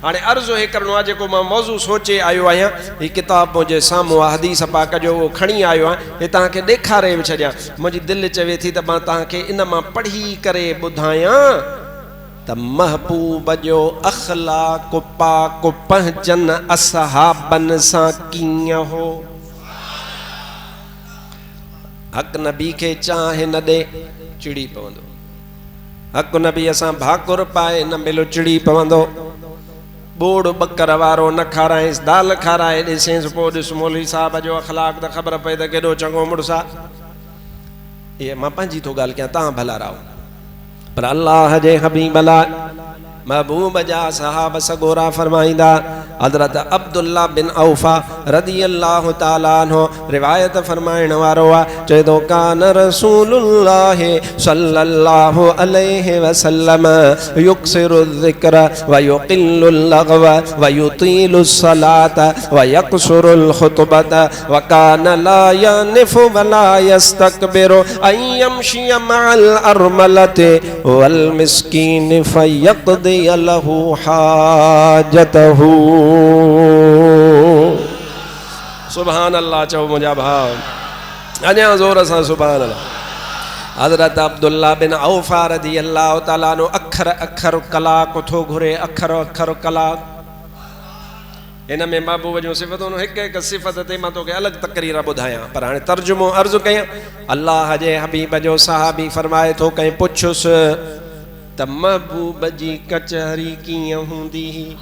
हाणे अर्ज़ु हे करणो आहे जेको मां मौज़ू सोचे आयो आहियां ही किताब मुंहिंजे साम्हूं आहे हदीस पाक जो उहो खणी आयो आहियां हे तव्हांखे ॾेखारे बि छॾियां मुंहिंजी दिलि चवे थी त मां तव्हांखे इन मां पढ़ी करे ॿुधायां त महबूब जो अखलाक पाक पहचन असहाबन सां कीअं हो हक़ नबी के चाहे न दे चिड़ी पवंदो हक़ नबी असां भाकुर पाए न मिलो चिड़ी पवंदो बोड़ बकर वारो न खाराइस दाल खाराए ॾिसेसि पोइ ॾिस मौलवी साहब जो अखलाक त ख़बर पए त केॾो चङो मुड़ुस आहे इहे मां पंहिंजी थो ॻाल्हि कयां तव्हां भला रहो पर अल्लाह जे हबीब लाइ महबूब जा सहाब सगोरा फरमाईंदा हज़रत अब्दुल्ला बिन औफा रदी अल्लाह ताला अन्हु रिवायत फरमाइण वारो आहे चए थो कान रसूलुल्लाह सल्लल्लाहु अलैहि वसल्लम युक्सिरु ज़िक्र व युक़िल्लु लग़व व युतीलु सलात व यक़सुरु ख़ुतबत व कान ला यनिफु व ला यस्तकबिरु अन यमशी मअल अरमलति वल मिस्कीन फयक़दी लहू हाजतहू सुभान अल्लाह चओ मुंहिंजा भाउ अञा ज़ोर सां सुभान अल्लाह हज़रत अब्दुल्ला बिन औफा रज़ी अल्लाह ताला अन्हु अखर अखर कलाक थो घुरे अखर अखर कलाक इन में महबूब जूं सिफ़तूं हिकु हिकु सिफ़त ते मां तोखे अलॻि तक़रीर ॿुधायां पर हाणे तर्जुमो अर्ज़ु कयां अल्लाह जे हबीब जो सहाबी फरमाए थो कंहिं पुछुसि त महबूब जी कचहरी कीअं हूंदी हुई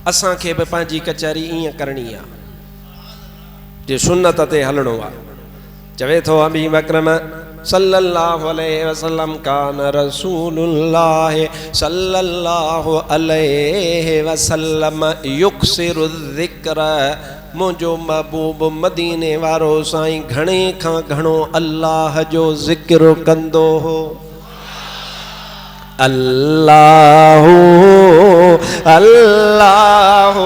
असांखे बि पंहिंजी कचहरी ईअं करणी आहे जे सुन्नत ते हलणो आहे चवे थो हबीब अकरम सल्लल्लाहु अलैहि वसल्लम कान रसूलुल्लाह सल्लल्लाहु अलैहि वसल्लम युक्सिरु ज़िक्र मुंहिंजो महबूब मदीने वारो साईं घणे खां घणो अल्लाह जो ज़िक्र कंदो हो अल्लाह अल्लाह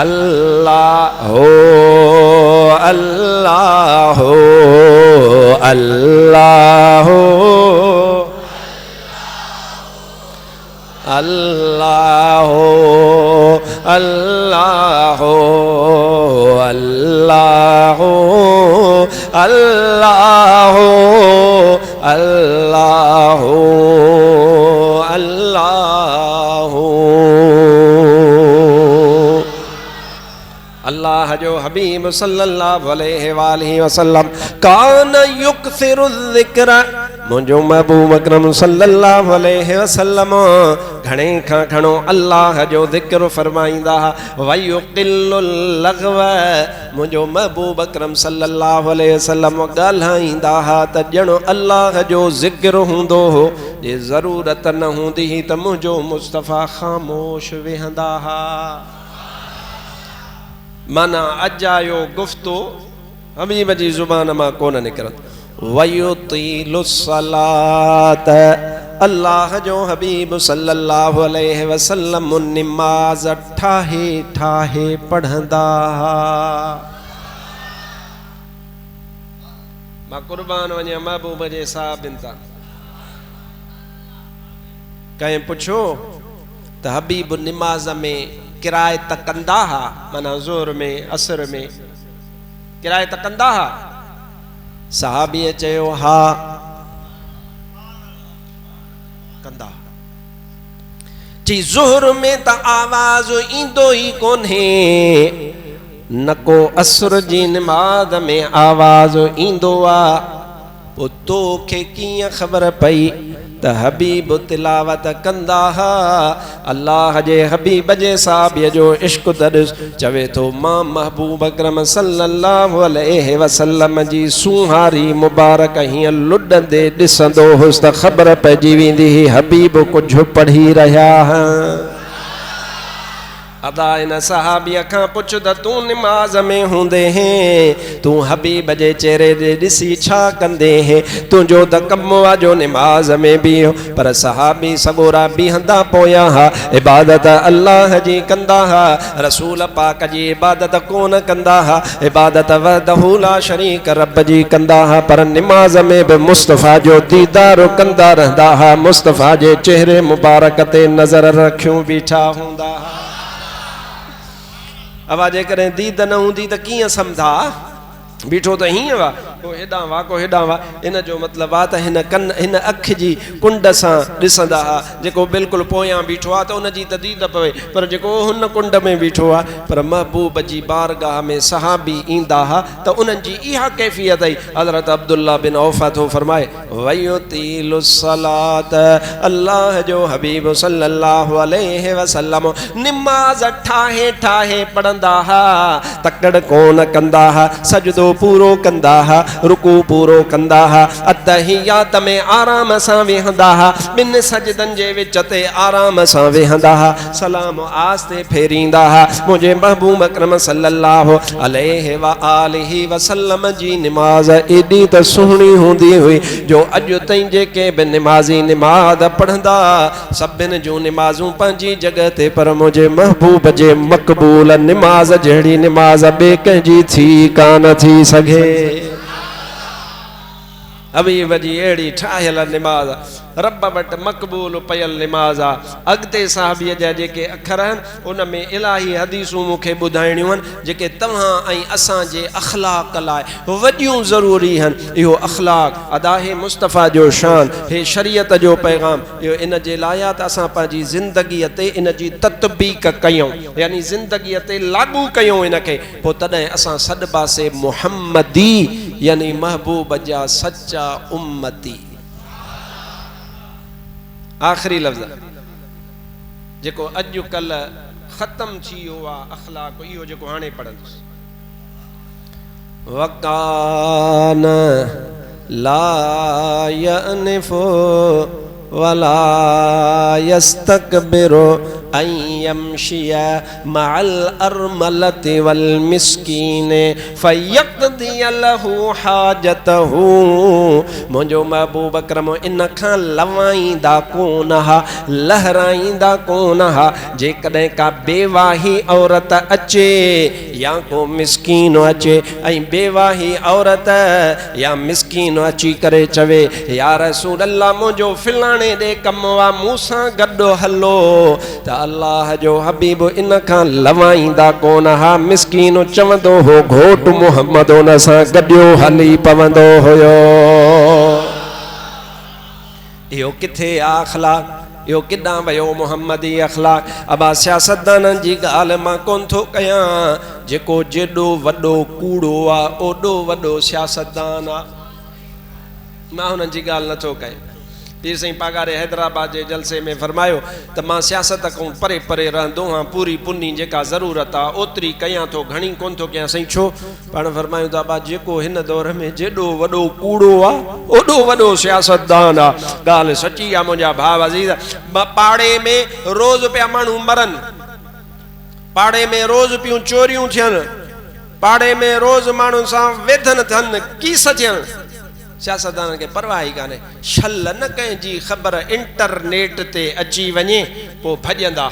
अल्लाह अल्लाह अल्लाह अल्लाह अल्लाह अल्लाह अल्लाह अल्लाह अल्लाह अल्लाह जो हबीब सल्लल्लाहु अलैहि वसल्लम कान युक्सिरु ज़िक्र मुंहिंजो महबूब अकरम सल्लल्लाहु अलैहि वसल्लम घणे खां घणो अल्लाह जो ज़िक्र फरमाईंदा व युक़िल्लु लग़व मुंहिंजो महबूब अकरम सल्लल्लाहु अलैहि वसल्लम ॻाल्हाईंदा त ॼण अल्लाह जो ज़िक्र हूंदो हो जे ज़रूरत न हूंदी त मुंहिंजो मुस्तफ़ा ख़ामोश वेहंदा हा माना अजायो गुफ्तो हबीब जी ज़ुबान मां कोन निकिरंदो वयुतीलु सलात अल्लाह जो हबीब सल्लल्लाहु अलैहि वसल्लम निमाज़ ठाहे ठाहे पढ़ंदा मां कुर्बान वञा महबूब जे साहबिन तां कंहिं पुछो त हबीब निमाज़ में किरायत कंदा हा माना ज़ोर में असर में किरायत कंदा हा सहाबीअ चयो हा कंदा चई ज़ुहर में त आवाज़ ईंदो ई कोन्हे न को असर जी निमाज़ में आवाज़ ईंदो आ पोइ तोखे कीअं ख़बर पई त हबीब तिलावत कंदा हा अल्लाह जे हबीब जे साहबीअ जो इश्क दर्स चवे थो मां महबूब अकरम सल्लल्लाहु अलैहि वसल्लम जी सुहारी मुबारक हीअं लुॾंदे ॾिसंदो हुउसि त ख़बर पइजी वेंदी हुई हबीब कुझु पढ़ी रहिया अदा इन सहाबीअ खां पुछ त तूं निमाज़ में हूंदे हैं तूं हबीब जे चेहरे ते ॾिसी छा कंदे हैं तुंहिंजो त कमु आहे जो निमाज़ में बीहो पर सहाबी सगोरा बीहंदा पोयां हा इबादत अल्लाह जी कंदा हा रसूल पाक जी इबादत कोन कंदा हा इबादत वहदहू ला शरीक रब जी कंदा हा पर निमाज़ में बि मुस्तफ़ा जो दीदार कंदा रहंदा हा मुस्तफ़ा जे चेहरे मुबारक ते नज़र रखियूं बीठा हूंदा हा आवाज़ करें दीद न हूंदी त कीअं सम्झा बीठो त हीअं वा को हेॾां वा को हेॾां वा इन जो मतिलबु आहे त हिन अखि जी कुंड सां ॾिसंदा हा जेको बिल्कुलु पोयां बीठो आहे त उन जी त दीद पवे पर जेको हुन कुंड में बीठो आहे पर महबूब जी बारगाह में सहाबी ईंदा हा त उन्हनि जी इहा कैफ़ियत आई हज़रत अब्दुल्ला बिन औफ़ थो फरमाए वयुतीलु सलात अल्लाह जो हबीब सल्लल्लाहु अलैहि वसल्लम निमाज़ ठाहे ठाहे पढ़ंदा हा तकड़ कोन कंदा हा सजदो पूरो कंदा हा रुकू पूरो कंदा हा अतहियात में आराम सां वेहंदा हा ॿिनि सजदनि जे विच ते आराम सां वेहंदा हा सलाम आस्ते फेरींदा हा मुंहिंजे महबूब अकरम सल्लल्लाहु अलैहि व आलिहि वसल्लम जी निमाज़ एॾी त सुहिणी हूंदी हुई जो अॼु ताईं जेके बि निमाज़ी निमाज़ पढ़ंदा सभिनि जूं निमाज़ूं पंहिंजी जॻह ते पर मुंहिंजे महबूब जे मक़बूल निमाज़ जहिड़ी निमाज़ ॿिए कंहिंजी थी कान थी सघे हबीब जी अहिड़ी ठाहियल निमाज़ रब वटि मक़बूल पयल निमाज़ आहे अॻिते साहबीअ जा जेके अखर आहिनि उन में इलाही हदीसूं मूंखे ॿुधाइणियूं आहिनि जेके तव्हां ऐं असांजे अख़लाक़ लाइ वॾियूं ज़रूरी आहिनि इहो अख़लाक़ अदा हे मुस्तफ़ा जो शान हे शरीयत जो पैगाम इहो इन जे लाइ आहे त असां पंहिंजी ज़िंदगीअ ते इन जी तत्बीक कयूं यानी ज़िंदगीअ ते लागू कयूं इनखे पोइ तॾहिं असां सॾिबासे मुहम्मदी यानी महबूब जा सच्चा उम्मती आख़िरी लफ़्ज़ जेको अॼुकल्ह ख़तम थी वियो आहे अख़लाक़ इहो जेको हाणे पढ़ंदुसि वकान ला यअनिफु वला यस्तकबिरु अन यमशिया मअल अरमलति वल मिस्कीन फयक़दी लहू हाजतहू मुंहिंजो महबूब अकरम इन खां लवाईंदा कोन हा लहराईंदा कोन हा जेकॾहिं का बेवाही औरत अचे या को मिस्कीन अचे ऐं बेवाही औरत या मिस्कीन अची करे चवे या रसूल अल्लाह मुंहिंजो फिलाणे ॾे कमु आहे मूंसां गॾु हलो त अल्लाह जो हबीब इन खां लवाईंदा कोन हा मिस्कीन चवंदो हो घोट मुहम्मद उन सां गॾियो हली पवंदो हुयो इहो किथे आहे अख़लाक़ इहो किॾां वियो मुहम्मदी अख़लाक़ अबा सियासतदाननि जी ॻाल्हि मां कोन थो कयां जेको जेॾो वॾो कूड़ो आहे ओॾो वॾो सियासतदान आहे मां हुननि जी ॻाल्हि नथो कयां पीर साईं पागारे हैदराबाद जे जलसे में फरमायो त मां सियासत खां परे परे रहंदो आहियां पूरी पुनी जेका ज़रूरत आहे ओतिरी कयां थो घणी कोन थो कयां साईं छो पाण फरमायूं था बा जेको हिन दौर में जेॾो वॾो कूड़ो आहे ओॾो वॾो सियासतदान आहे ॻाल्हि सची आहे मुंहिंजा भाउ अज़ीज़ पाड़े में रोज़ पिया माण्हू मरनि पाड़े में रोज़ पियूं चोरियूं थियनि पाड़े में रोज़ माण्हुनि सां वेधन थियनि कीस थियनि सियासतदान खे परवाह ई कान्हे छल न कंहिंजी ख़बर इंटरनेट ते अची वञे पोइ भॼंदा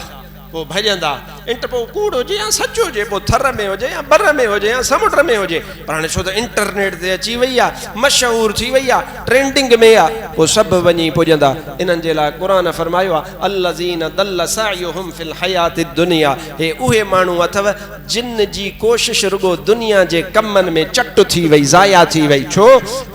पोइ कूड़ हुजे या सच हुजे पोइ थर में हुजे या बर में हुजे या समुंड में हुजे पर हाणे छो त इंटरनेट ते अची वई आहे मशहूर थी वई आहे ट्रेंडिंग में आहे पोइ सभु वञी पुॼंदा इन्हनि जे लाइ क़ुरान फरमायो आहे अल्लज़ीन दल्ल सायुहुम फिल हयाति दुनिया हे उहे माण्हू अथव जिन जी कोशिश रुगो दुनिया जे कमनि में चट थी वई ज़ाया थी वई छो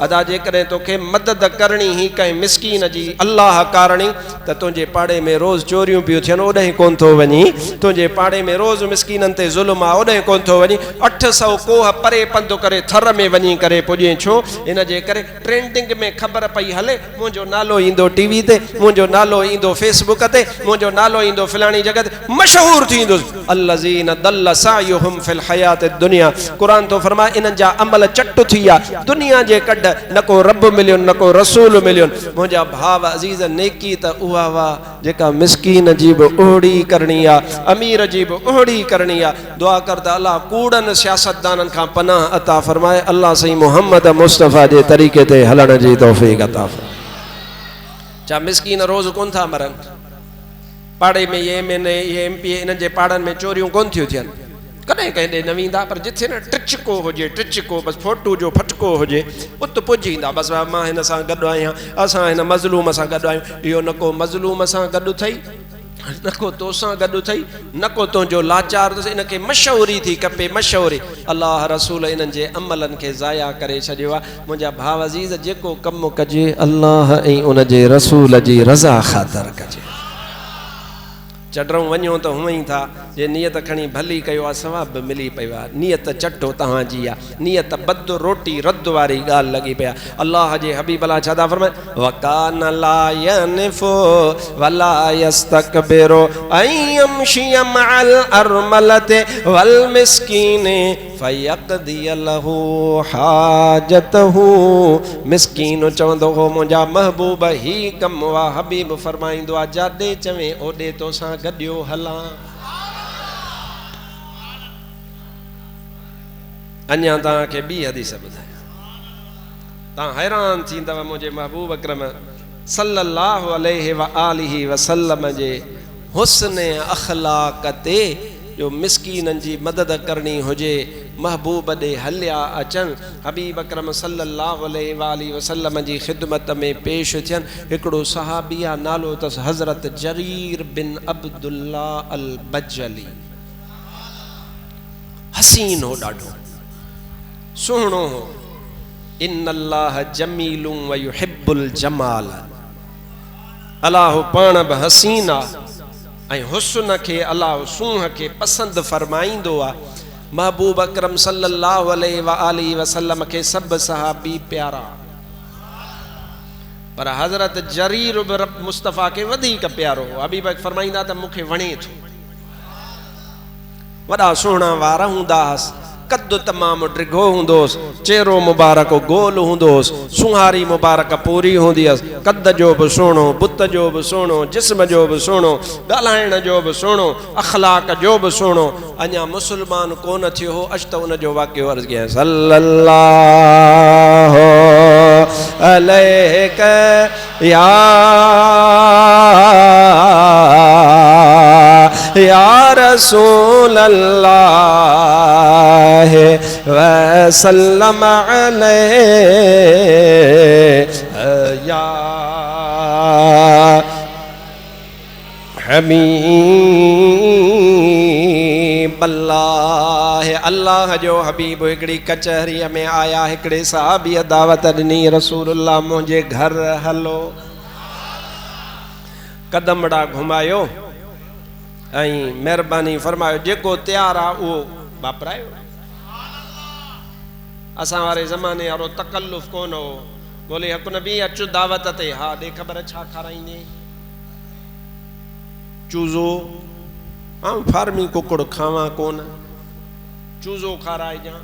अदा जेकॾहिं तोखे मदद करणी ही कंहिं मिस्कीन जी अल्लाह कारणी त तुंहिंजे पाड़े में रोज़ चोरियूं पियूं थियनि ओॾे कोन थो वञी तुंहिंजे पाड़े में रोज़ मिस्कीननि ते ज़ुल्म आहे ओॾे कोन थो वञी 800 कोह परे पंधु करे थर में वञी करे पुॼे छो इन जे करे ट्रेंडिंग में ख़बर पई हले मुंहिंजो नालो ईंदो टीवी ते मुंहिंजो नालो ईंदो फेसबुक ते मुंहिंजो नालो ईंदो फलाणी जॻह ते मशहूर थींदुसि अल्लज़ीन दल्ल सायुहुम फिल हयाति दुनिया क़ुरान तो फरमाए इन्हनि जा अमल चट थी विया दुनिया जे कॾ न को रब मिलियो न को रसूल मिलियो मुंहिंजा भाउ अज़ीज़ नेकी त उहा जेका मिस्कीन जी बि ओड़ी करणी आहे अमीर जी बि ओड़ी करणी आहे। दुआ कर त अल्लाह कूड़नि सियासतदाननि खां पनाह अता फरमाए। अल्लाह सही मोहम्मद मुस्तफ़ा जे तरीक़े ते हलण जी तौफ़ीक़ अता फरमाए। छा मिसकीन रोज़ कोन था मरनि? पाड़े में ये MNA ये MP इन्हनि जे पाड़नि में चोरियूं कोन थियूं थियनि? कॾहिं कंहिं ॾे न वेंदा, पर जिथे न टिचको हुजे, टिचको बसि फोटू जो फटको हुजे, उत पुॼी ईंदा। बसि मां हिन सां गॾु आहियां, असां हिन मज़लूम सां गॾु आहियूं। इहो न को मज़लूम सां गॾु थई, न को तोसां गॾु थई, न को तुंहिंजो लाचार अथसि। इनखे मशहूरी थी खपे, मशहूरी। अल्लाह रसूल इन्हनि जे अमलनि खे ज़ाया करे छॾियो आहे। मुंहिंजा भाउ अज़ीज़, जेको कमु कजे अल्लाह ऐं उन जे रसूल जी रज़ा ख़ातिर कजे। चडरूं वञो त हूअं ई था, जे नियत खणी भली कयो आहे सवाब बि मिली पियो आहे। नियत चटो तव्हांजी आहे, नियत बद रोटी रद्द वारी ॻाल्हि लॻी पई आहे। अल्लाह जे हबीब अला छा था फरमाए? वकान ला यनफो वला यस्तकबिरु ऐं यमशी मअल अरमलति वल मिस्कीन फयक़दी लहू हाजतहू। मिस्कीन चवंदो हो मुंहिंजा महबूब ही कमु वा। हबीब फरमाईंदो आहे जाॾे चवे ओॾे तोसां गॾियो हलां। अञा तव्हांखे ॿी हदीस ॿुधायां, तव्हां हैरान थींदव मुंहिंजे महबूब अकरम सल्लल्लाहु अलैहि व आलिहि वसल्लम जे हुस्न अखलाक ते। जो मिसकीननि जी मदद करणी हुजे, महबूब ॾे हलिया अचनि, हबीब अकरम सल्लल्लाहु अलैहि व आलिहि वसल्लम जी ख़िदमत में पेश थियनि। हिकिड़ो सहाबी आहे, नालो अथसि हज़रत जरीर बिन अब्दुल्ला अल बजली। हसीन हो, ॾाढो सुहिणो हो। इन्नल्लाह जमीलुम व युहिब्बुल जमाल। अल्लाह पाण बि हसीन आहे ऐं हुस्न खे, अल्लाह सूंह खे पसंदि फरमाईंदो आहे। महबूब अकरम सल्लल्लाहु अलैहि व आलिहि वसल्लम खे सभु सहाबी प्यारा, पर हज़रत जरीर मुस्तफ़ा खे वधीक प्यारो हो। हबीब फरमाईंदा त मूंखे वणे थो। वॾा सुहिणा वार हूंदा हुअसि, कद तमामु डिघो हूंदोसि, चेहरो मुबारक गोल हूंदोसि, सुहारी मुबारक पूरी हूंदी हुअसि। कद जो बि सुहिणो, बुत जो बि सुहिणो, जिस्म जो बि सुहिणो, ॻाल्हाइण जो बि सुहिणो, अखलाक जो बि सुहिणो। अञा मुस्लमान कोन थियो हो, अॼु त उन जो वाक़ियो अर्ज़ कयां। सल्लल्लाहु अलैहि या रसूल अल्लाह वसल्लम अलैहि या हबीब अल्लाह। अल्लाह जो हबीब हिकिड़ी कचहरीअ में आया, हिकिड़े साहबीअ दावत ॾिनी, रसूलुल्लाह मुंहिंजे घर हलो। कदमड़ा घुमायो ऐं महिरबानी फरमायो, जेको तयारु आहे उहो वापरायो। असां वारे ज़माने वारो तकल्लुफ़ कोन हो। बोले हक़ नबी अचु दावत ते। हा ॾे ख़बर छा खाराईंदे? चूज़ो, ऐं फार्मी कुकड़ खावां कोन, चूज़ो खाराइजां,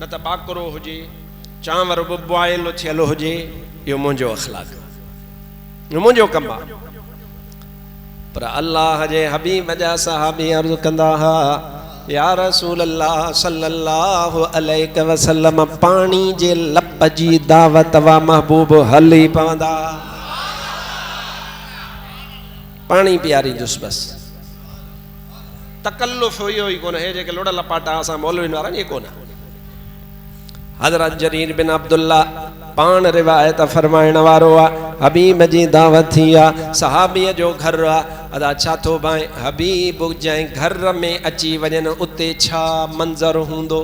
न त ॿाकरो हुजे, चांवर बि बॉइल थियल हुजे। इहो मुंहिंजो अखलाक, इहो मुंहिंजो कमु आहे। पर अल्लाह जे हबीब जा सहाबी अर्ज़ कंदा हा, या रसूल अल्लाह सल्लल्लाहु अलैहि वसल्लम पाणी जे लप जी दावत वा महबूब हली पवंदा। पाणी पियारी जुस बस। तकल्लुफ़ हुयो ई कोन। हे जेके लोड़ लपाटा असां मौलवी वारा ये कोन। हज़रत जरीर बिन अब्दुल्ला पान रिवायत फरमाइण वारो आहे। हबीब जी दावत थी आहे, सहाबीअ जो घर आहे। अदा छा थो भाई, हबीब जंहिं घर में अची वञनि उते छा मंज़र हूंदो?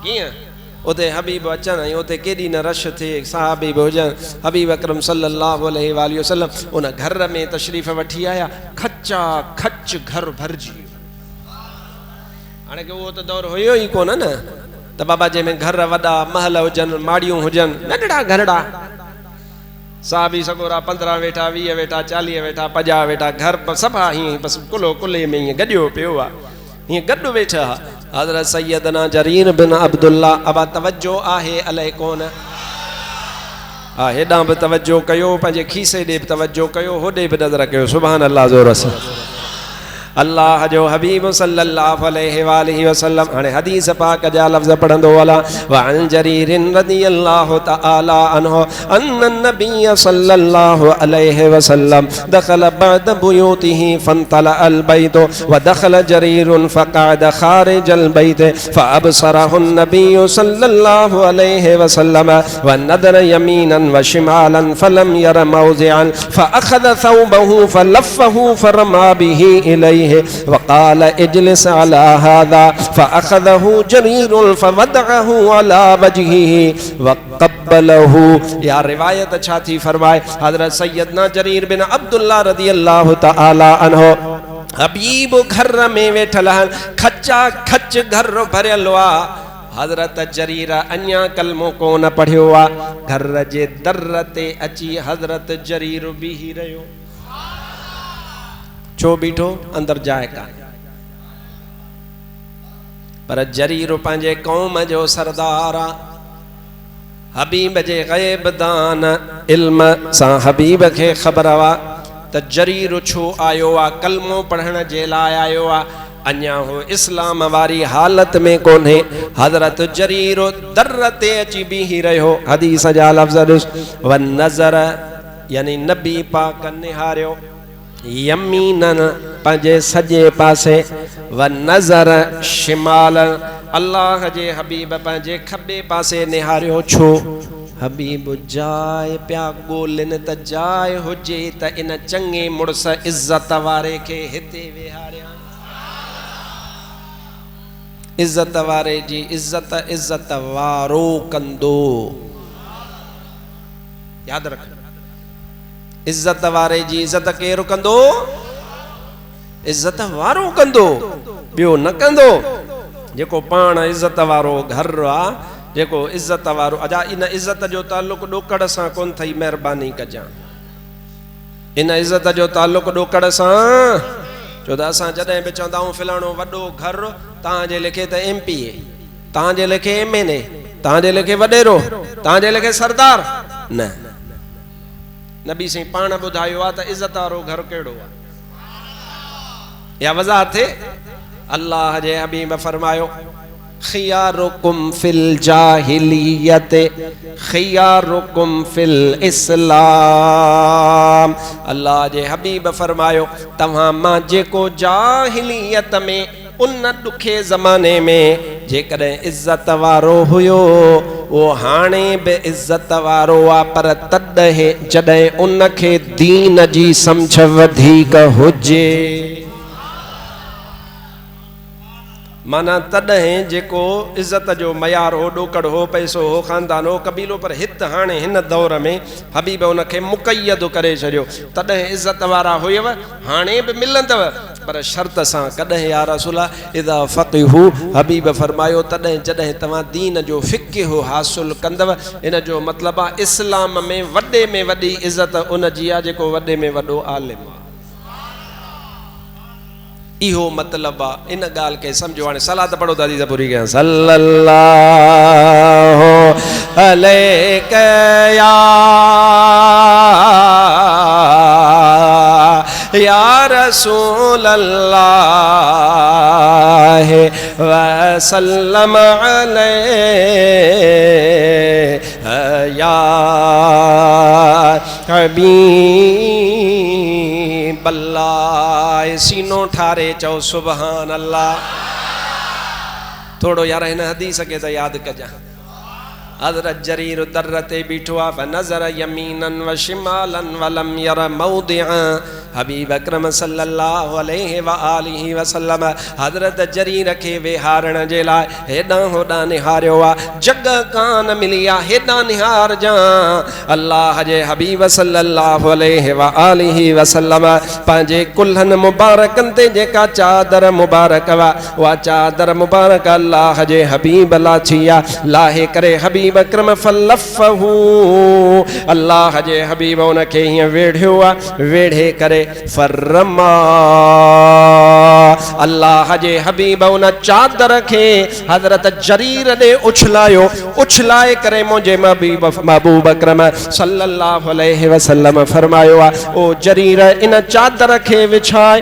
कीअं उते हबीब अचनि ऐं उते केॾी न रश थिए, सहाबी बि हुजनि। हबीब अकरम सल्लल्लाहु अलैहि वसल्लम उन घर में तशरीफ़ वठी आया, खचा खच घर भरिजी वियो। हाणे की उहो त दौर हुयो ई कोन न, त बाबा जंहिंमें घर वॾा महल हुजनि, माड़ियूं हुजनि, नंढड़ा घरड़ा। साहबी सगोरा 15 वेठा, 20 वेठा, 40 वेठा, 50 वेठा, घर सभा हीअं बसि कुलो कुले में हीअं गॾियो पियो आहे, हीअं गॾु वेठा। हज़रत सैयदना जरीर बिन अब्दुल्ला, अबा तवज्जो आहे अलाए कोन? हा, हेॾां बि तवज्जो कयो, पंहिंजे खीसे ॾे बि तवज्जो कयो, होॾे बि नज़र कयो। सुभान अल्लाह ज़ोर सां। अल्लाह जो हबीब सल्लल्लाहु अलैहि वालिहि वसल्लम हाणे हदीस पाक जा लफ्ज़ पढ़ंदो वाला वअन जरीर रदियल्लाहु तआला अन्हु अन्न नबी सल्लल्लाहु अलैहि वसल्लम दखल बअद बुयूतिही फंतला अल बैत व दखल जरीर फक़अद खारिज अल बैत फअबसरहु नबी सल्लल्लाहु अलैहि वसल्लम व नदर यमीनन व शिमालन फलम यर मौज़िअन फअखज़ थौबहु फलफ़हु फरमा बिही इलैहि व क़ाल इजलिस अला हाज़ा फअखज़हु जरीर फवदअहु अला वजहिही व क़ब्बलहु। या रिवायत छा थी फरमाए हज़रत सैयदना जरीर बिन अब्दुल्लाह रज़ियल्लाहु तआला अन्हु हबीब घर में वेठल खचा खच घर भरियल हुआ। हज़रत जरीर अन्या कलमो कोन पढ़ियो आ घर जे दर ते अची हज़रत जरीर बीही रहियो। छो बीठो अंदर जाए का पर जरीर पंहिंजे कौम जो सरदार आ हबीब जे ग़ैब दान इल्म सां हबीब खे ख़बर वा त जरीर छो आयो आ कलमो पढ़ण जे लाइ आयो आ अन्या हो इस्लाम वारी हालत में कोन्हे। हज़रत जरीर दर ते अची बीही रहियो। हदीस जा लफ़्ज़ व नज़र यानी नबी पाक निहारियो यमीनन पंहिंजे सॼे पासे व नज़र शिमाल अल्लाह जे हबीब पंहिंजे खॿे पासे निहारियो। छो हबीब जाए पिया ॻोल्हिन त जाए हुजे त इन चङे मुड़स इज़त वारे खे हिते वेहारिया। इज़त वारे जी इज़त इज़त वारो कंदो। याद रख इज़त वारे जी इज़त केरु कंदो इज़त वारो कंदो ॿियो न कंदो। जेको पाण इज़त वारो घर आ जेको इज़त वारो अजा इन इज़त जो ताल्लुक ॾोकड़ सां कोन थई महिरबानी कजां। इन इज़त जो ताल्लुक ॾोकड़ सां छो त असां जॾहिं बि चवंदा आहियूं फिलाणो वॾो घर तव्हांजे लेखे त MP तव्हांजे लेखे MNA तव्हांजे लेखे वॾेरो तव्हांजे लेखे सरदार न। नबी साईं पाण ॿुधायो आहे त इज़त वारो घर कहिड़ो आहे। या वज़ाहत थे अल्लाह जे हबीब फरमायो खियारुकुम फिल जाहिलियत खियारुकुम फिल इस्लाम। अल्लाह जे हबीब फरमायो तव्हां मां जेको जाहिलियत में उन ॾुखे ज़माने में जेकॾहिं इज़त वारो हुयो वो हाणे बि इज़त वारो आ पर तॾहिं जॾहिं उन खे दीन जी सम्झ वधीक हुजे। माना तॾहिं जेको इज़त जो मयार हो ॾोकड़ हो पैसो हो ख़ानदान हो कबीलो पर हित हाणे हिन दौर में हबीब उनखे मुक़य्यद करे छॾियो। तॾहिं इज़त वारा हुयव हाणे बि मिलंदव पर शर्त सां कॾहिं या रसूला इज़ा फ़क़ीहू हबीब फरमायो तॾहिं जॾहिं तव्हां दीन जो फ़िक़्ह हासिल कंदव। इन जो मतिलबु आहे इस्लाम में वॾे में वॾी इज़त उन जी आहे जेको वॾे में वॾो आलिम आहे। इहो मतलब इन गाल के समझो। हाणे सलात पढ़ो दादी से पूरी कयां सल्लल्लाहु अलैहि या रसूल अल्लाह व सल्लम अलैहि या हबीब अल्लाह। सीनो ठारे चो सुभान अल्लाह। थोड़ो यार इन हदीस के तो याद कजा। हज़रत जरीर दर ते बीठो आ फनज़र यमीनन व शिमालन वलम यर मौदिअ। हबीब अकरम सल्लल्लाहु अलैहि व आलिहि वसल्लम हज़रत जरीर खे विहारण जे लाइ हेॾां होॾां निहारियो आ। जॻह कान मिली आ हेॾां निहार जा। अल्लाह जे हबीब सल्लल्लाहु अलैहि व आलिहि वसल्लम पंहिंजे कुल्हनि मुबारकनि ते जेका चादर मुबारक वा उहा चादर मुबारक अल्लाह जे हबीब लाथी आ। लाहे करे हबीब अकरम फलफ़हू अल्लाह जे हबीब उनखे हीअं वेढ़ियो आ। वेढ़े करे फरमा अल्लाह जे हबीब उन चादर खे हज़रत जरीर ने उछलायो। उछलाए करे मुझे महबूब अकरम सल्लल्लाहु अलैहि वसल्लम फरमायो आ ओ जरीर इन चादर खे विछाए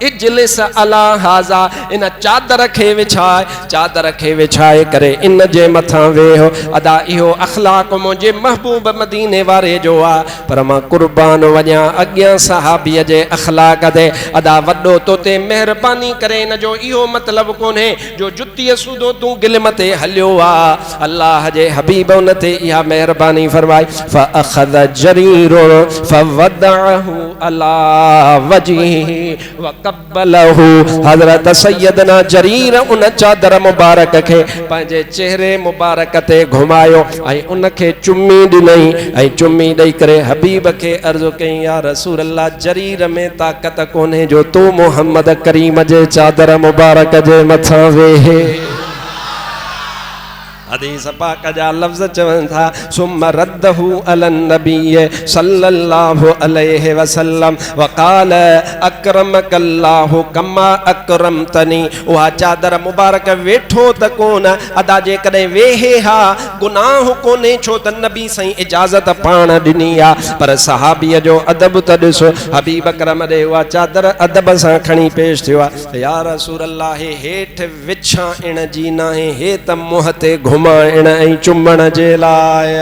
इजलिस अला हाजा इन चादर खे विछाए करे इन जे मथां वेहो। अदा इहो अखलाक मुंहिंजे महबूब मदीने वारे जो आ, पर मां कुर्बान वञा अॻियां सहाबीअ जे अखलाक ते। अदा वॾो तो ते महिरबानी करे इन जो इहो मतिलबु कोन्हे जो जुतीअ सूदो तूं गिलम ते हलियो आ। अल्लाह जे हबीब उन ते इहा महिरबानी फरमाई। फअखज़ जरीर फवदअहु अला वजही वक़ब्बलहु। हज़रत सैयदना जरीर उन चादर मुबारक खे पंहिंजे चेहरे मुबारक ते घुमायो ऐं उन खे चुम्मी ॾिनई ऐं चुम्मी ॾेई करे हबीब खे अर्ज़ु कई या रसूल अल्लाह जरीर में ताक़त कोन्हे जो तूं मोहम्मद करीम जे चादर मुबारक जे मथां वेहे। हदीस पाक जा लफ्ज़ चवनि था सुम्मा रद्दहु अलन नबी सल्लल्लाहु अलैहि वसल्लम वक़ाल अकरमकल्लाहु कमा अकरमतनी। उहा चादर मुबारक वेठो त कोन, अदा जे कॾहिं वेहे हा गुनाह कोन्हे छो त नबी साईं इजाज़त पाण ॾिनी आहे, पर सहाबीअ जो अदब त ॾिसो। हबीब करम ॾे उहा चादर अदब सां खणी पेश थियो आहे। या रसूल अल्लाह हेठि विछाइण जी नाहे, हे त मुंहं ते घुमाइण ऐं चुमण जे लाइ।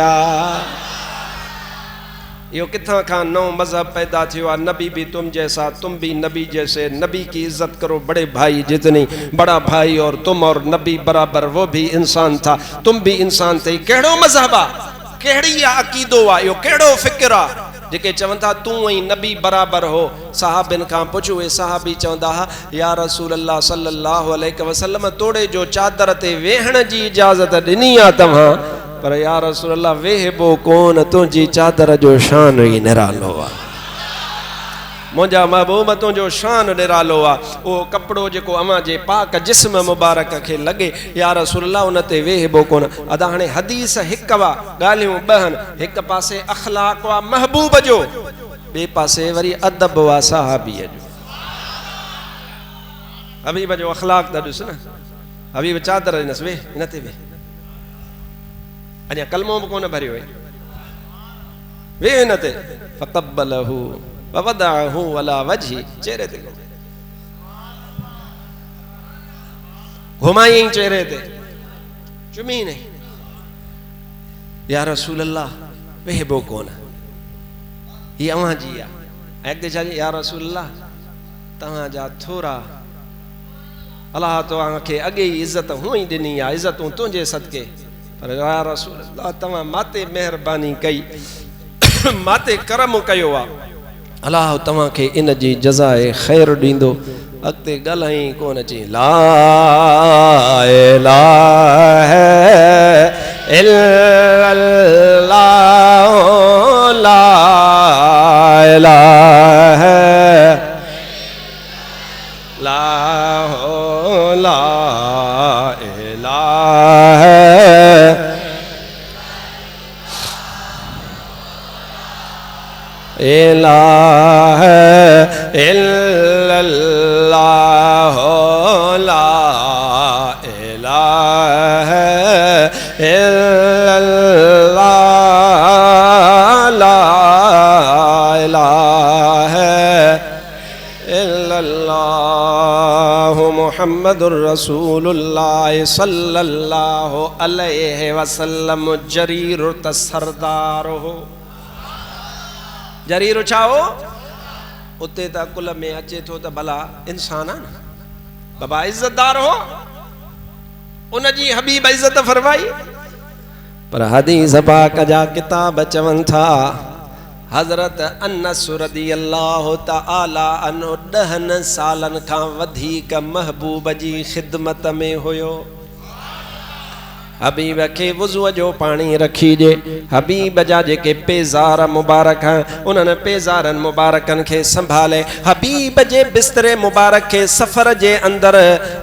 यो किथां खां नओं मज़हब पैदा थियो आहे। नबी भी तुम जैसा, तुम भी नबी जैसे, नबी की इज्जत करो बड़े भाई जितनी, बड़ा भाई और तुम और नबी बराबर, वो भी इंसान था तुम भी इंसान थे। कहिड़ो मज़हब आहे, कहिड़ी अक़ीदो आहे, यो कहिड़ो फ़िक्र आहे जेके चवनि था तूं ऐं नबी बराबर हो। सहाबिन खां पुछो, उहे सहाबी चवंदा हा या रसूल अल्लाह सल्लल्लाहु अलैहि वसल्लम तोड़े जो चादर ते वेहण जी इजाज़त ॾिनी आहे तव्हां, पर या रसूल अल्लाह वेहबो कोन, तुंहिंजी चादर जो शान ई निरालो आहे। मुंहिंजा महबूब तुंहिंजो शान निरालो आहे। उहो कपिड़ो जेको अव्हां जे पाक जिस्म मुबारक खे लॻे या रसूल अल्लाह उन ते वेहबो कोन। अदा हाणे हदीस हिकु वा, ॻाल्हियूं ॿ आहिनि। हिकु पासे अखलाक वा महबूब जो, ॿिए पासे वरी अदब वा सहाबीअ जो। हबीब जो अखलाक त ॾिस न, हबीब चादर ॾिनसि वेह हिन ते वेह, अञा कलमो बि कोन भरियो आहे, वेह हिन ते। फक़ब्बलहु ववदअहु अला वजही, चेहरे ते घुमाई चेहरे ते, चुमी नहीं। या रसूल अल्लाह वेहबो कोन, ये अव्हां जी आहे। अॻिते छा या रसूल अल्लाह तव्हां जा थोरा, अल्लाह तव्हांखे अॻे ई इज़त हूअं ई ॾिनी आहे, इज़तूं तुंहिंजे सदके, पर या रसूल अल्लाह तव्हां माते महिरबानी कई, माते करम कयो आहे, अल्लाह तव्हांखे इन जी जज़ाए ख़ैर ॾींदो। अॻिते ॻाल्हाई कोन अची। ला इलाहा इल्लल्लाह ला इलाहा ला ला इलाहा इलाहा इल्लल्लाह ला इलाहा इल्लल्लाह ला इलाहा इल्लल्लाह मुहम्मदुर रसूलुल्लाह सल्लल्लाहु अलैहि वसल्लम। जरीर त सरदार हो, जरीर छाओ उते त कुल में अचे थो त भला इंसान आहे न बाबा, इज़तदार हो, उन जी हबीब इज़त फरमाई। पर हदीस पाक जा किताब चवनि था हज़रत अनस रज़ियल्लाहु तआला अन्हु 10 सालनि खां वधीक महबूब जी ख़िदमत में हुयो। हबीब के वुज़ूअ जो पानी रखी जे, हबीब जा जेके पेज़ार मुबारक हैं उन्हनि पेज़ारनि मुबारकनि खे संभाले हबीब जे बिस्तरे मुबारक के सफ़र जे अंदर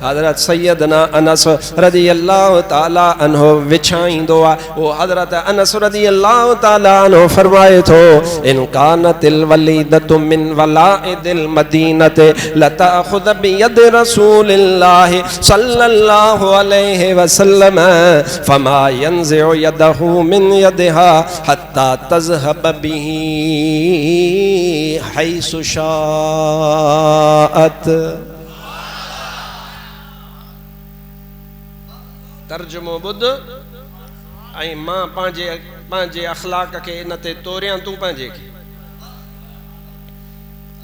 हज़रत सैयदना अनस रज़ियल्लाहु ताला अन्हु विछाईंदो आहे। वो हज़रत अनस रज़ियल्लाहु ताला अन्हु फरमाए थो इन कानतिल वलीदतु मिन वलाइदिल मदीनति लतअख़ुज़ बियद रसूलिल्लाहि सल्लल्लाहु अलैहि वसल्लम फमा यंज़िउ यदहु मिन यदिहा हत्ता तज़हब बिही हैसु शाअत। तर्जुमो ॿुध ऐं मां पंहिंजे अखलाक खे इन ते तोरियां तूं पंहिंजे खे।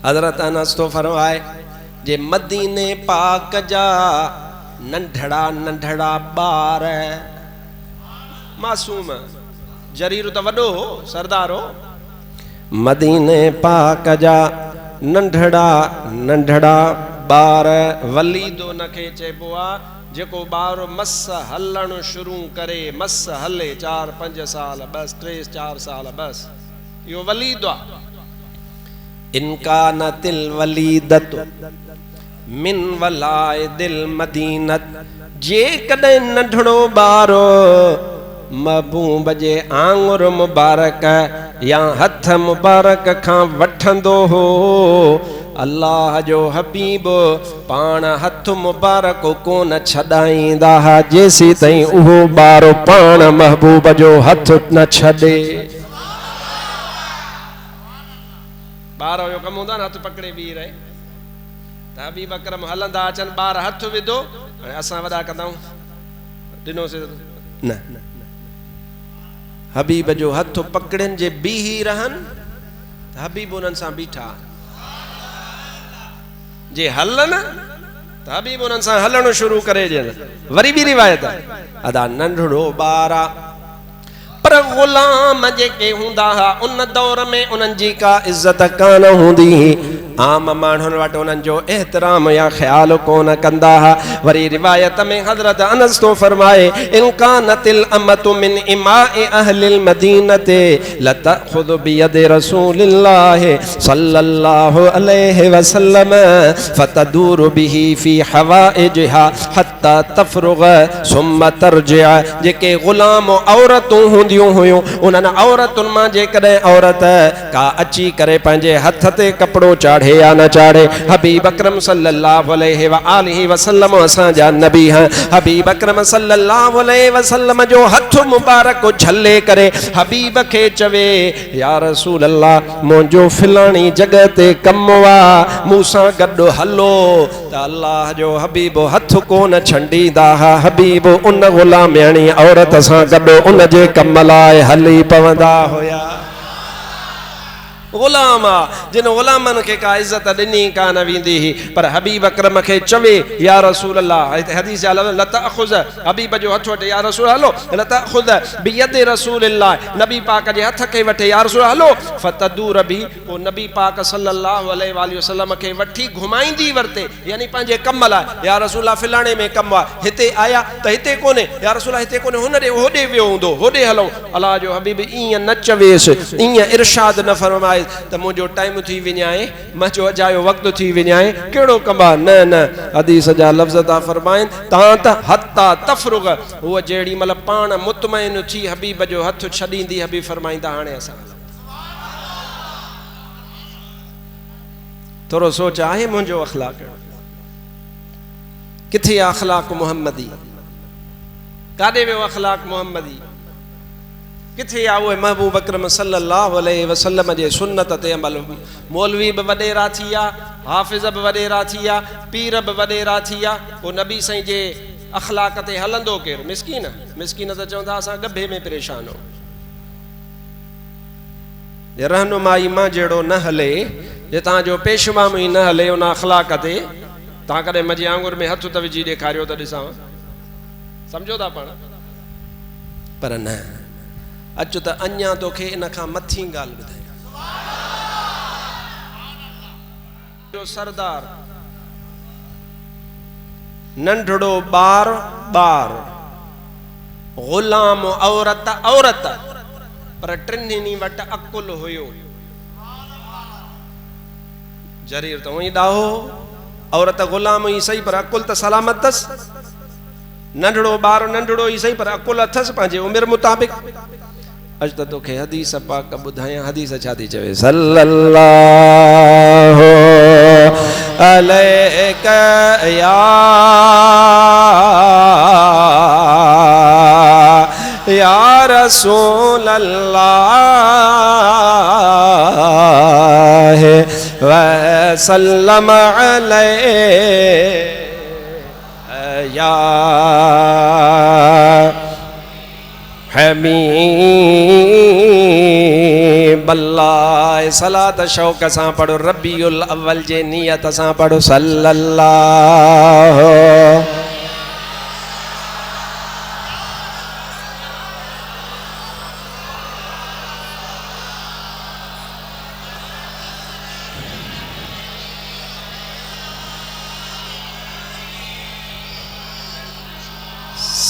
हज़रत अनस तो फरमाए जे मदीने पाक जा नंढड़ा नंढड़ा ॿार, मासूम, जरीर त वॾो हो, सरदार हो, मदीने पाक जा नंढड़ा नंढड़ा ॿार, वलीदो उनखे चइबो आहे जेको ॿार मस हलण शुरू करे, मस हले 4-5 साल बस, 3-4 साल बस, इहो वलीद आहे। इनकानतिल वलीदत मिन वलाइदिल मदीनत, जे कॾहिं नंढड़ो ॿारो महबूब जे आंगुर मुबारक या हथ मुबारक खां वठंदो हो, अल्लाह जो हबीब पाण हथ मुबारक कोन छॾाईंदा जेसी ताईं उहो ॿारो पाण महबूब जो हथ न छॾे। ॿार जो कमु हूंदो आहे न हथ पकड़े बीह रहे, त हबीब अकरम हलंदा अचनि, ॿार हथ विधो, हाणे असां वॾा कंदाऊं ॾिनोसीं न, हबीब जो हथ पकड़नि जे बीही रहनि त हबीब उन्हनि सां बीठा, जे हलन त हबीब उन्हनि सां हलणु शुरू करे ॾियनि। वरी बि रिवायत अदा नंढड़ो ॿार पर ग़ुलाम जेके हूंदा हुआ उन दौर में उन्हनि जी का इज़त कान हूंदी, आम माण्हुनि वटि उन्हनि जो एहतराम या ख़्याल कोन कंदा हुआ। वरी रिवायत में हज़रत अनस तो फरमाए इनकानतिल अमतु मिन इमाए अहलिल मदीनते लतख़ुज़ु बियदि रसूलिल्लाहि सल्लल्लाहु अलैहि वसल्लम फतदूरु बिही फी हवाइजिहा हत्ता तफ़रुग़ सुम्मा तर्जिअ। जेके ग़ुलाम औरतूं हूंदियूं हुयूं उन्हनि औरतुनि मां जेकॾहिं औरत का अची करे पंहिंजे हथ ते कपिड़ो चाढ़े या न चाढ़े, हबीब अकरम सल्लल्लाहु अलैहि वसल्लम असांजा नबी हैं, हबीब अकरम सल्लल्लाहु अलैहि वसल्लम जो हथ मुबारक झले करे हबीब खे चवे या रसूल अल्लाह मुंहिंजो फिलाणी जॻह ते कमु आहे, मूंसां गॾु हलो, त अल्लाह जो हबीब हथ कोन छंडींदा हुआ, हबीब उन ग़ुलामियाणी औरत सां गॾु उन जे कम लाइ हली पवंदा हुया। ग़ुलाम जिन ग़ुलामनि खे का इज़त ॾिनी कान वेंदी हुई, पर हबीब अकरम खे चवे या रसूल अल्लाह, हदीस लतअख़ुज़, हबीब जो हथ वठे या रसूल हलो, लतअख़ुज़ बियदि रसूलिल्लाह, नबी पाक जे हथ खे वठे या रसूल हलो, फतदूर बि, पोइ नबी पाक सल्लल्लाहु अलैहि वसल्लम खे वठी घुमाईंदी वरते, यानी पंहिंजे कम लाइ, या रसूल फिलाणे में कमु आहे, हिते आया त हिते कोन्हे, या रसूल हिते कोन्हे, हुन ॾे होॾे वियो हूंदो, होॾे हलो। अल्लाह जो हबीब ईअं न चवेसि, ईअं इरशाद न फरमाए त मुंहिंजो टाइम थी विञाए, मुंहिंजो अजायो वक़्तु थी विञाए, कहिड़ो कमु आहे, न न, हदीस जा लफ़्ज़ था फरमाइनि तव्हां त हत्ता तफ़रुग़, उहा जेॾी महिल पाण मुतमइन थी हबीब जो हथ छॾींदी, हबीब फरमाईंदा हाणे असां थोरो सोच आहे मुंहिंजो अख़लाक किथे आहे, अख़लाक मुहम्मदी काॾे वियो अख़लाक मुहम्मदी, किथे आहे उहे महबूब अकरम सल्लल्लाहु अलैहि वसल्लम जे सुन्नत ते अमल। मौलवी बि वॾेरा थी विया, हाफ़िज़ बि वॾेरा थी विया, पीर बि वॾेरा थी विया, पोइ नबी साईं जे अख़लाक ते हलंदो केरु? मिसकीन, मिसकीन त चवंदा असां गभे में परेशान हो, रहनुमाई मां जहिड़ो न हले, जे तव्हांजो पेशवा में न हले उन अख़लाक ते, तव्हां कॾहिं मुंहिंजे आंगुर में हथ त विझी ॾेखारियो त ॾिसां, सम्झो था पाण, पर न, अचु त अञा तोखे इन खां मथी ॻाल्हि ॿुधायां। सरदार नंढड़ो ॿार ॿार, ग़ुलाम औरत औरत, पर टिनी वटि अकुल हुयो। जरीर त उही ॾाहो, औरत ग़ुलाम ई सही पर अकुल त सलामत अथसि, नंढड़ो ॿार नंढड़ो ई सही पर अकुल अथसि पंहिंजे उमिरि मुताबिक़। अॼु त तोखे हदीस पाक ॿुधायां, हदीस छा थी चवे, सल्लल्लाहु अलैहि या रसूल अल्लाह वसल्लम अलैहि या हबीब अल्लाह। सलात शौक़ सां पढ़ो, रबीउल अव्वल जे नियत सां पढ़ो सल्लल्लाहु।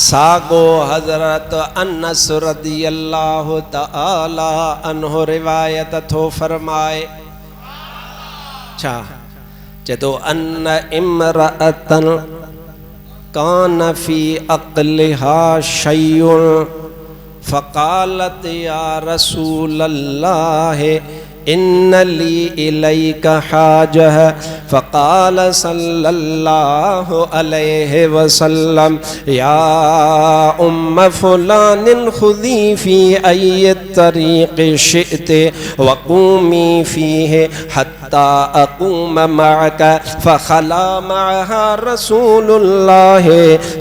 सागो हजरत अनस रदियल्लाहु तआला अन्हु रिवायत थो फरमाए छा चतो अन्न इमरअतन कान फी अक़लिहा शय्युन फ़क़ालत या रसूल अल्लाह इन्न ली इलैका हाजह फ़क़ाल सल्लल्लाहु अलैहि वसल्लम या उम्म फुलानिन खुदी फ़ी अय्यि तरीक़ शिअ्ति वक़ूमी फ़ीहि हत्ता अक़ूम मअका फ़ख़ला मअहा रसूलुल्लाह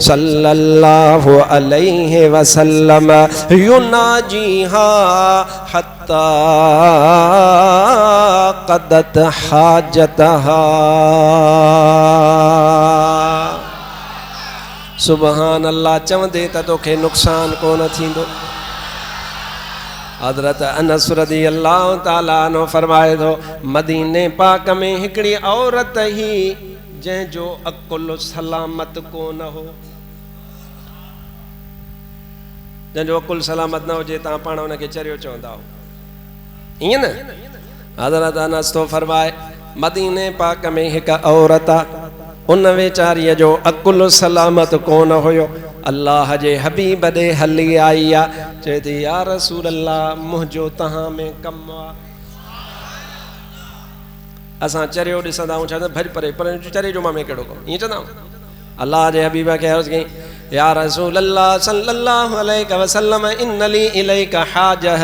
सल्लल्लाहु अलैहि वसल्लम युनाजीहा हत्ता क़दत हाजतहा। सुबहान अल्लाह चवंदे त तोखे नुक़सान कोन थींदो। हज़रत अनस रज़ियल्लाहु ताला अन्हु फरमाए थो मदीने पाक में हिकिड़ी औरत ही जंहिंजो अकुल सलामत कोन हो, जंहिंजो अकुल सलामत न हुजे तव्हां पाण हुनखे चरियो चवंदा हो ईअं न। हज़रत अनस तो फरमाए मदीने पाक में हिकु औरत उन वेचारीअ जो अकुल सलामत कोन हुयो। अल्लाह जे हबीब ॾे हली आई आहे, चए थी या रसूल अल्लाह मुंहिंजो तव्हां में कमु आहे। असां चरियो ॾिसंदा आहियूं छा भॼ परे पर चरे जो मां में कहिड़ो कमु ईअं चवंदा आहियूं। अल्लाह जे हबीब खे अर्ज़ कई या रसूल अल्लाह सल्लल्लाहु अलैहि वसल्लम इन्न ली इलैका हाजह,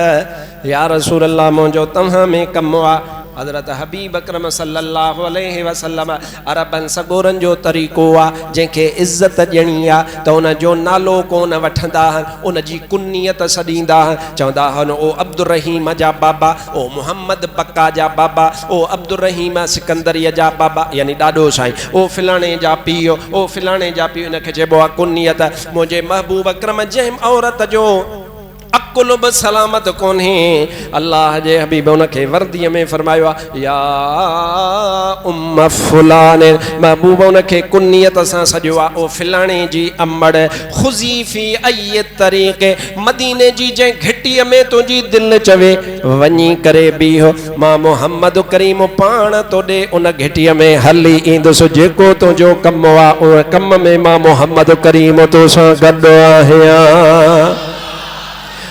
या रसूल अल्लाह मुंहिंजो तव्हां में कमु आहे। हज़रत हबीब अकरम सल्लल्लाहु अलैहि वसल्लम अरबन सगोरन जो तरीक़ो आहे जंहिंखे इज़त ॾियणी आहे त उन जो नालो कोन वठंदा आहिनि, उन जी कुनियत सॾींदा आहिनि, चवंदा आहिनि ओ अब्दुर्रहीम जा बाबा, ओ मुहम्मद बक्का जा बाबा, ओ अब्दुर्रहीम सिकंदरीअ जा बाबा यानी ॾाॾो साईं, ओ फिलाणे जा पीउ, ओ फिलाणे जा पीउ। इनखे चइबो आहे कुनियत। मुंहिंजे महबूब अकरम जंहिं औरत जो अकुल बि सलामत कोन्हे, अल्लाह जे हबीब उनखे वर्दीअ में फरमायो आहे या उम्म फुलान, महबूब उनखे कुनियत सां सॼो आहे ओ फिलाणे जी अमड़ खुज़ी फ़ी अय्यि तरीक़े, मदीने जी जंहिं घिटीअ में तुंहिंजी दिलि चवे वञी करे बीहो, मां मुहम्मद करीम पाण तोॾे उन घिटीअ में हली ईंदुसि। जेको तुंहिंजो कमु आहे उन कम में मां मुहम्मद करीम तोसां गॾु आहियां।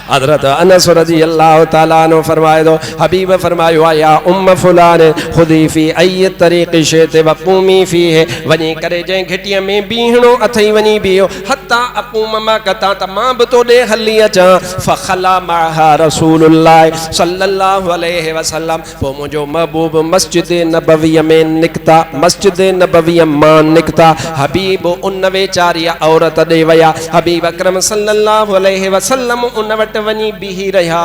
हज़रत अनस रज़ियल्लाहु ताला अन्हु फरमाए थो हबीब फरमायो या उम्म फुलान खुदी फ़ी अय्यि तरीक़ शिअ्ति वक़ूमी फ़ीहि, वञी करे जंहिं घिटीअ में बीहणो अथई वञी बीहो हत्ता अक़ूम मअका त मां बि तोॾे हली अचां। फ़ख़ला मअहा रसूलुल्लाह सल्लल्लाहु अलैहि वसल्लम, पोइ मुंहिंजो महबूब मस्जिद नबवीअ में निकिता, मस्जिद नबवीअ मां निकिता। हबीब उन वेचारी औरत ॾे विया, हबीब अकरम सल्लल्लाहु अलैहि वसल्लम उन वटि वञी बीही रहिया।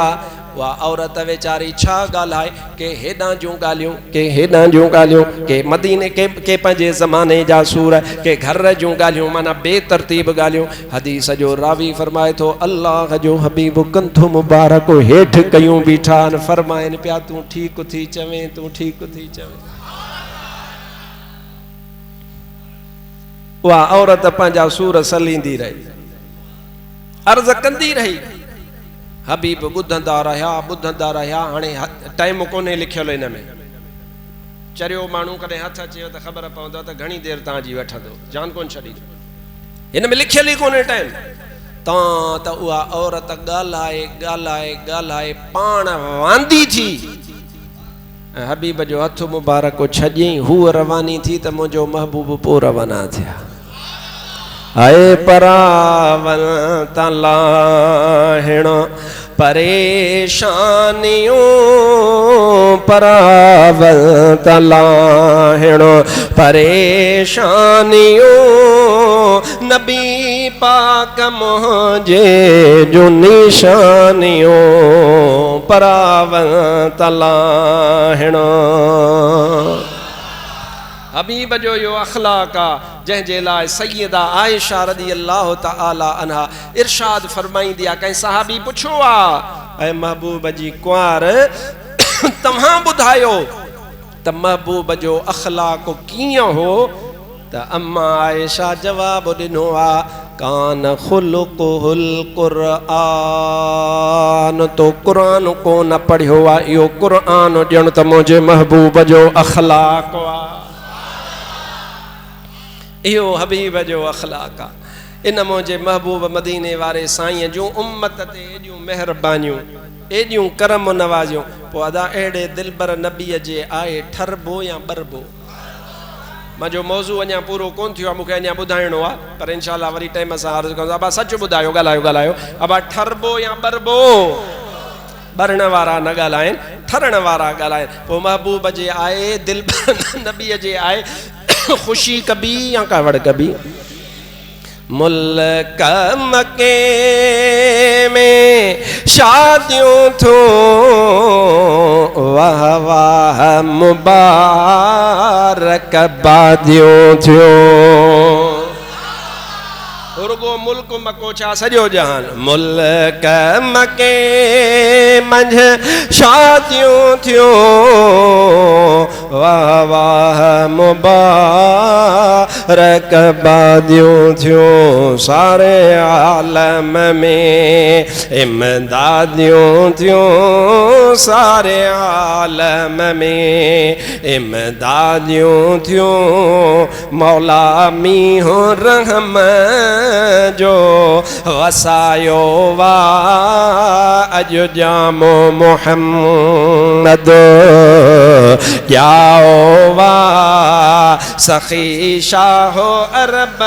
उहा औरत वेचारी छा ॻाल्हाए, के हेॾां जूं ॻाल्हियूं, के हेॾां जूं ॻाल्हियूं, के मदीने के पंहिंजे ज़माने जा सूर, के घर जूं ॻाल्हियूं, माना बेतरतीब ॻाल्हियूं। हदीस जो रावी फरमाए थो अल्लाह जो हबीब कंधो मुबारक हेठि कयूं बीठा आहिनि, फरमाइनि पिया तूं ठीकु थी चवें, तूं ठीकु थी चवें। उहा औरत पंहिंजा सूर सलींदी रही, अर्ज़ कंदी रही। हबीब ॿुधंदा रहिया हाणे टाइम कोन्हे लिखियल हिन में। चरियो माण्हू कॾहिं हथ अचेव त ख़बर पवंदव त घणी देरि तव्हांजी वठंदो, जान कोन छॾी। हिन में लिखियल ई कोन्हे टाइम। त उहा औरत ॻाल्हाए ॻाल्हाए ॻाल्हाए पाण वांदी थी, हबीब जो हथ मुबारक छॾियईं, हूअ रवानी थी त मुंहिंजो महबूब पोइ रवाना थिया। आए परावन तलाहिणो परेशानियों परावल तलाहिणो परेशानियों नबी पाक मुझे जो निशानियों परावल तलाहिणो हबीब जो यो अखलाका जंहिंजे लाइ सैयदा आयशा रदी अल्लाह तआला अन्हा इरशाद फरमाई दिया कहीं सहाबी पुछो ऐ महबूब जी कुंवार तव्हां ॿुधायो त महबूब जो अखलाक कीअं हो त अम्मा आयशा जवाब ॾिनो कान खुलुकुल कुरान तो कुरान को न पढ़ियो इहो कुरान ॼण त मुंहिंजे महबूब जो अखलाक इहो हबीब जो अखलाक इन मुंहिंजे महबूब मदीने वारे साईं जूं उम्मत ते एॾियूं मेहरबानियूं एॾियूं करम नवाज़ियूं पोइ अदा अहिड़े दिलबर नबीअ जे आहे ठरबो या बरबो मुंहिंजो मौज़ू अञा पूरो कोन थियो आहे मूंखे अञा ॿुधाइणो आहे पर इंशाअल्लाह वरी टाइम सां अर्ज़ु कंदो अबा सच ॿुधायो ॻाल्हायो अबा ठरबो या बरबो बरण वारा न ॻाल्हाइनि ठरण वारा ॻाल्हाइनि पोइ महबूब जे आहे दिलबर नबीअ जे आहे खुशी कभी या कावड़ कभी मुल्क मके में शादियों थो वाह वाह मुबारक बादियों थियो रुगो मुल्क मको छा सॼो जहान मुल्क मके मंझ शादियों थियो वाह वाह मुबारक बादियों थियो सारे आलम में इमदादियों थियो सारे आलम में इमदादियों थियो मौला मीहो रहम जो वसायो वा अजो जामो मोहम्मद जाओ वा सखी शाहो अरब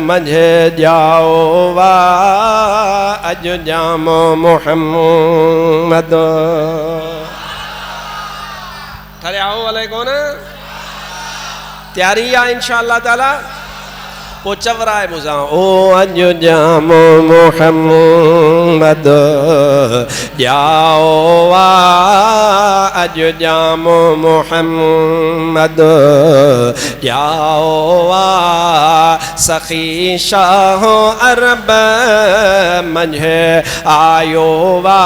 मंझे जाओ वा अजो जामो मोहम्मद थले आओ वाले कौन तैयारी है इंशाअल्लाह ताला पो चवराए मुझा ओ अजो जामो मोहम्मद जाओ वा अजो जामो मोहम्मद जाओ वा सखी शाहो अरब मंझे आयो वा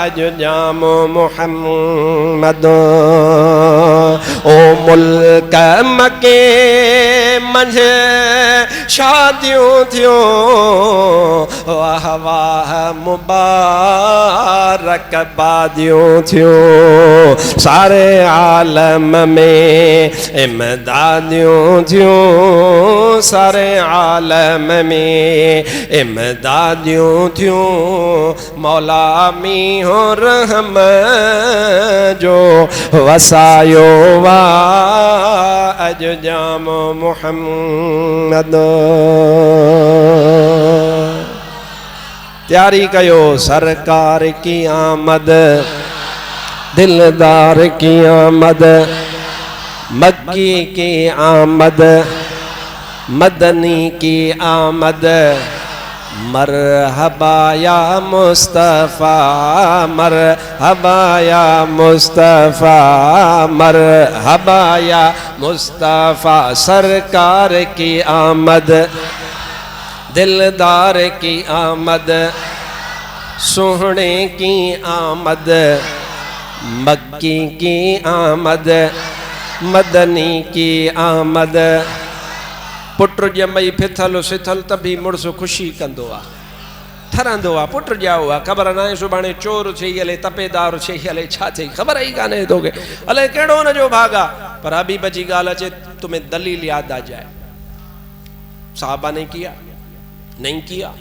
अजो जामो मोहम्मद ओ मुल्क मके मंझे शादियों थियो वाह वाह मुबारक बादियों थियो सारे आलम में इमदादियों थियो सारे आलम में इमदादियों थियो मौला मीहो रहम जो वसायो वा अज जामो मोहम्मद तैयारी कयो सरकार की आमद दिलदार की आमद मक्की की आमद मदनी की आमद मरहबा या मुस्तफ़ा मरहबा या मुस्तफ़ा मरहबा या मुस्तफ़ा सरकार की आमद दिलदार की आमद सोहने की आमद मक्की की आमद मदनी की आमद पुट ॼमई फिथल सिथल तभी मुड़स खुशी कंदो आ ठरंदो आ पुट ॼाओ आ ख़बर न आहे सुभाणे चोर थी हले तपेदार थी हले छा थी ख़बर ही कान्हे तोखे अले कहिड़ो हुन जो भाग आ पर हबीब जी ॻाल्हि अचे तुम्हें दलील याद आ जाए साहबा ने किया नहीं किया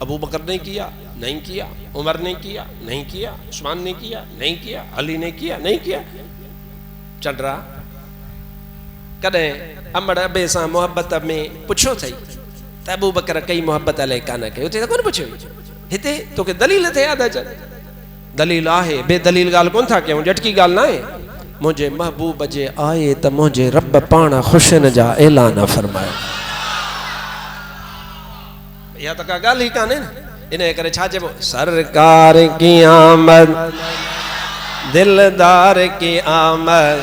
अबू बकर ने किया नहीं किया उमर ने किया नहीं किया उस्मान ने किया नहीं किया अली ने किया नहीं किया चंडरा कदे अमड़ अबे सां मोहब्बत में पुछो थई त अबू बकर कई मोहब्बत अले कान कई उते त कोन पुछो हिते तोखे दलील ते याद अचे दलील आहे बेदलील गाल कोन था कयूं झटकी गाल ना है मुझे महबूब जे आए त मुझे रब पाण खुशन जा ऐलान फरमाए या त का गाल ही काने इन करे छा चइबो सरकार की आमद दिलदार की आमद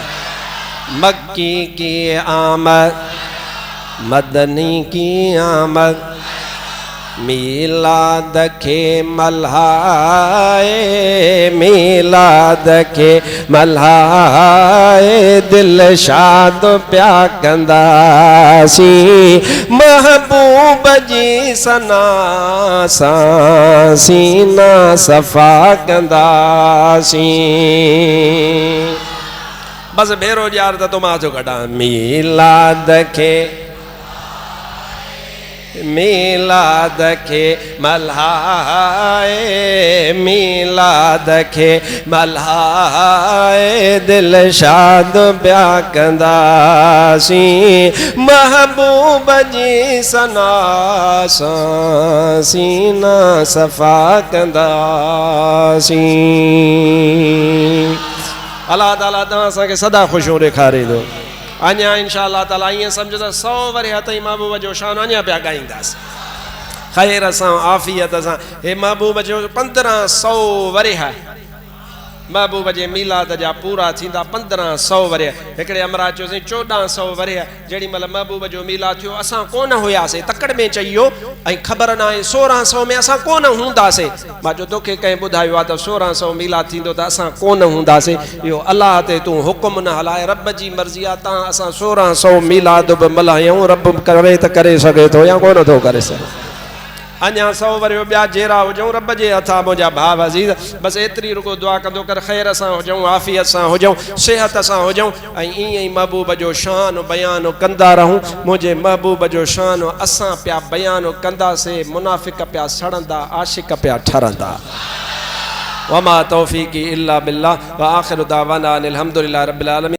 मक्की की आमद मदनी की आमद मीलाद के मल्हाए मीलाद के मल्हाए दिल शाद प्या कंदासी महबूब जी सना सीना सफ़ा कंदासी बस बेरोज़गार तो मां जो कढा मीलाद के मीलाद के मल्हाए मीलाद के मल्हाए दिल शाद प्या कंदासी महबूब जी सना सीना सफ़ा कंदासी अल्लाह ताला तव्हां असांखे सदा ख़ुशियूं ॾेखारींदो अञा इंशाअल्लाह ताला ईअं सम्झो त 100 वरे ताईं महबूब जो शान अञा पिया ॻाईंदासीं ख़ैर सां आफ़ियत सां हे महबूब जो 1500 वरे महबूब जे मीलाद जा पूरा थींदा 1500 वरे हिकिड़े अमराज चयोसीं 1400 वरे जेॾी महिल महबूब जो मीलाद थियो असां कोन हुयासीं तकड़ में चइयो ऐं ख़बर न आहे 1600 में असां कोन हूंदासीं मां जो तोखे कंहिं ॿुधायो आहे त 1600 मीलाद थींदो त असां कोन हूंदासीं इहो अलाह ते तूं हुकुम न हलाए रब जी मर्ज़ी आहे तां असां 1600 मीलाद बि मल्हायूं रब करे त करे सघे थो या कोन थो करे सघे अञा 100 वरे ॿिया जेरा हुजूं रब जे हथां मुंहिंजा भाउ अज़ीज़ बसि एतिरी रुगो दुआ कंदो कर ख़ैर सां हुजूं आफ़ियत सां हुजूं सिहत सां हुजूं ऐं ईअं ई महबूब जो शान बयान कंदा रहूं मुंहिंजे महबूब जो शान असां पिया बयान कंदासीं मुनाफ़िक पिया सड़ंदा आशिक पिया ठरंदा वमा तौफ़ीक़ी इल्ला बिल्लाह व आख़िरु दावाना अनिल हम्दुलिल्लाहि रब्बिल आलमीन।